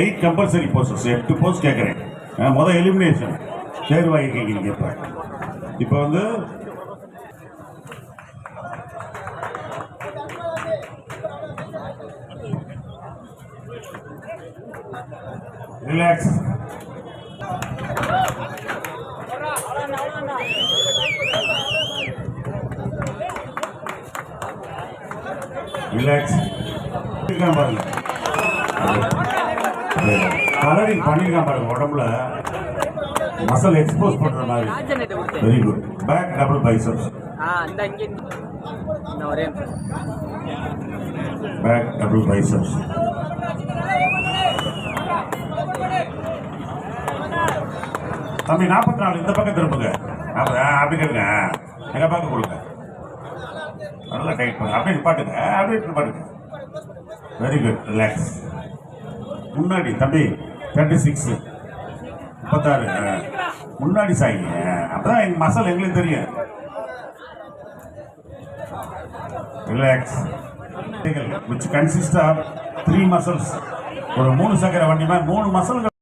8 compulsory posters 8 post கேட்குறேன். முதல் elimination தேர்வாகி கேட்குறீங்க. இப்போ வந்து ரிலாக்ஸ். ரிலாக்ஸ் பாருங்க. கலரிங் பண்ணிருக்கான் பாருங்க. உடம்புல மசில் எக்ஸ்போஸ் பண்ற மாதிரி. Very good. Back double biceps. Back double biceps. தம்பி 44 இந்த பக்கம் திரும்புங்க. அப்படி கேளுங்க. எங்க பக்கம் கொடுங்க. நல்லா டைட் பண்ணுங்க. அப்படியே பாட்டுங்க. அப்படியே பாட்டுங்க. Very good. ரிலாக்ஸ். முன்னாடி தம்பி 36 36 முன்னாடி சாய்ங்க. அப்பதான் எங்க மசால் எங்களுக்கு தெரியும். Relax. which consists of 3 muscles. ஒரு 3 சக்கர வண்டி மாதிரி 3 மசில்கள்